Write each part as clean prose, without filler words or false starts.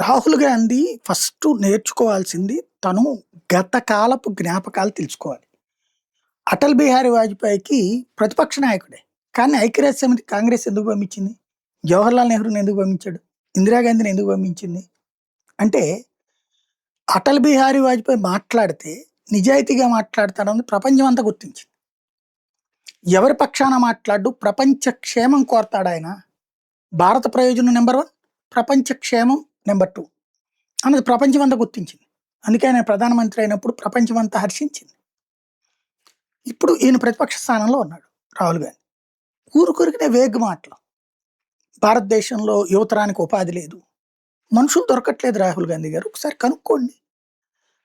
Rahul Gandhi first నేర్చుకోవాల్సింది తను గత కాలపు జ్ఞాపకాలు తెలుసుకోవాలి. అటల్ బిహారీ వాజ్పేయికి ప్రతిపక్ష నాయకుడే. కానీ ఐక్యరాజ్య సమితి కాంగ్రెస్ ఎందుకు పంపించింది? జవహర్లాల్ నెహ్రూని ఎందుకు పంపించాడు? ఇందిరాగాంధీని ఎందుకు పంపించింది? అంటే అటల్ బిహారీ వాజ్పేయి మాట్లాడితే నిజాయితీగా మాట్లాడతాడని ప్రపంచం అంతా గుర్తించింది. ఎవరి పక్షాన మాట్లాడు, ప్రపంచ క్షేమం కోరతాడాయన. భారత ప్రయోజనం నెంబర్ 1, ప్రపంచ క్షేమం నెంబర్ 2 అన్నది ప్రపంచం అంతా గుర్తించింది. అందుకే ఆయన ప్రధానమంత్రి అయినప్పుడు ప్రపంచం అంతా హర్షించింది. ఇప్పుడు ఈయన ప్రతిపక్ష స్థానంలో ఉన్నాడు రాహుల్ గాంధీ. ఊరుకొరికినే వేగ్ మాటలు. భారతదేశంలో యువతరానికి ఉపాధి లేదు, మనుషులు దొరకట్లేదు. రాహుల్ గాంధీ గారు ఒకసారి కనుక్కోండి.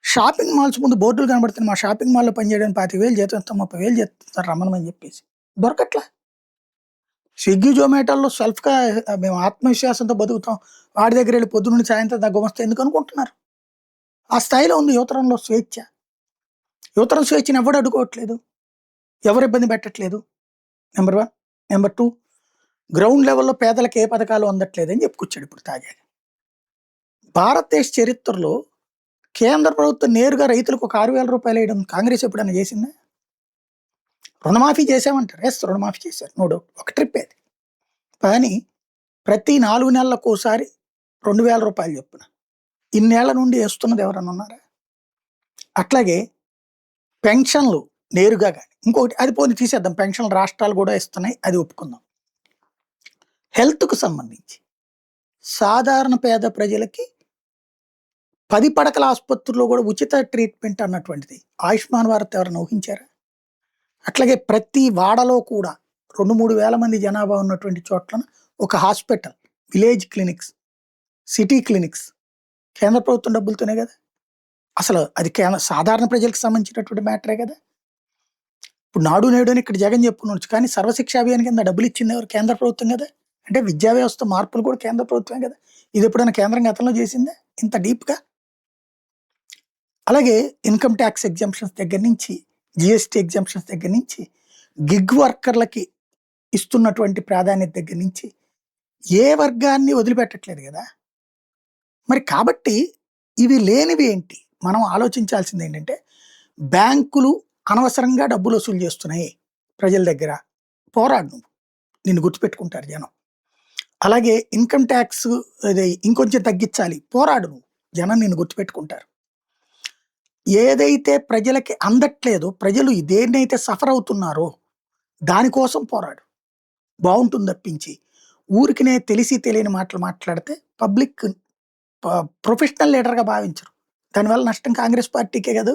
షాపింగ్ మాల్స్ ముందు బోర్డులు కనబడుతున్నాయి, మా షాపింగ్ మాల్లో పనిచేయడానికి 25,000 జీతం ఇస్తాం, 30,000 జీతం ఇస్తాం రమ్మనమని చెప్పేసి. దొరకట్లా. స్విగ్గీ జొమాటోల్లో సెల్ఫ్గా మేము ఆత్మవిశ్వాసంతో బతుకుతాం, వాడి దగ్గర వెళ్ళి పొద్దు నుండి సాయంత్రం దగ్గర వస్తే ఎందుకు అనుకుంటున్నారు? ఆ స్థాయిలో ఉంది యువతరంలో స్వేచ్ఛ. యువతరం స్వేచ్ఛను ఎవడు అడ్డుకోవట్లేదు, ఎవరు ఇబ్బంది పెట్టట్లేదు. నెంబర్ 1. నెంబర్ 2, గ్రౌండ్ లెవెల్లో పేదలకు ఏ పథకాలు అందట్లేదు అని చెప్పుకొచ్చాడు ఇప్పుడు తాజాగా. భారతదేశ చరిత్రలో కేంద్ర ప్రభుత్వం నేరుగా రైతులకు ఒక 6,000 రూపాయలు వేయడం కాంగ్రెస్ ఎప్పుడైనా చేసిందా? రుణమాఫీ చేసామంటారు, ఎస్ రుణమాఫీ చేశారు, నో డౌట్, ఒక ట్రిప్ అది. కానీ ప్రతి 4 నెలలకు ఒకసారి 2,000 రూపాయలు చొప్పున ఇన్నేళ్ల నుండి వేస్తున్నది ఎవరన్నా ఉన్నారా? అట్లాగే పెన్షన్లు నేరుగా కానీ, ఇంకొకటి అది పోనీ తీసేద్దాం, పెన్షన్లు రాష్ట్రాలు కూడా ఇస్తున్నాయి, అది ఒప్పుకుందాం. హెల్త్కు సంబంధించి సాధారణ పేద ప్రజలకి 10 పడకల ఆసుపత్రుల్లో కూడా ఉచిత ట్రీట్మెంట్ అన్నటువంటిది ఆయుష్మాన్ భారత్ ఎవరైనా ఊహించారా? అట్లాగే ప్రతి వాడలో కూడా 2-3 వేల మంది జనాభా ఉన్నటువంటి చోట్ల ఒక hospital, village clinics, city clinics కేంద్ర ప్రభుత్వం డబ్బులతోనే కదా. అసలు అది సాధారణ ప్రజలకు సంబంధించినటువంటి మ్యాటరే కదా. ఇప్పుడు నాడు నేడు అని ఇక్కడ జగన్ చెప్పుకోవచ్చు, కానీ సర్వశిక్ష అభియాన్ కింద డబ్బులు ఇచ్చింది ఎవరు? కేంద్ర ప్రభుత్వం కదా. అంటే విద్యా వ్యవస్థ మార్పులు కూడా కేంద్ర ప్రభుత్వమే కదా. ఇది ఎప్పుడైనా కేంద్రం గతంలో చేసిందే ఇంత డీప్గా? అలాగే ఇన్కమ్ ట్యాక్స్ ఎగ్జామ్షన్స్ దగ్గర నుంచి, జిఎస్టీ ఎగ్జామ్షన్స్ దగ్గర నుంచి, గిగ్ వర్కర్లకి ఇస్తున్నటువంటి ప్రాధాన్యత దగ్గర నుంచి ఏ వర్గాన్ని వదిలిపెట్టట్లేదు కదా. మరి కాబట్టి ఇవి లేనివి ఏంటి? మనం ఆలోచించాల్సింది ఏంటంటే, బ్యాంకులు అనవసరంగా డబ్బులు వసూలు చేస్తున్నాయి ప్రజల దగ్గర, పోరాడు నువ్వు, నిన్ను గుర్తుపెట్టుకుంటారు జనం. అలాగే ఇన్కమ్ ట్యాక్స్ అది ఇంకొంచెం తగ్గించాలి, పోరాడు నువ్వు, జనం నిన్ను గుర్తుపెట్టుకుంటారు. ఏదైతే ప్రజలకి అందట్లేదో, ప్రజలు దేన్నైతే సఫర్ అవుతున్నారో దానికోసం పోరాడు, బాగుంటుంది తప్పించి ఊరికినే తెలిసి తెలియని మాటలు మాట్లాడితే పబ్లిక్ ప్రొఫెషనల్ లీడర్గా భావించరు. దానివల్ల నష్టం కాంగ్రెస్ పార్టీకే కాదు,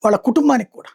వాళ్ళ కుటుంబానికి కూడా.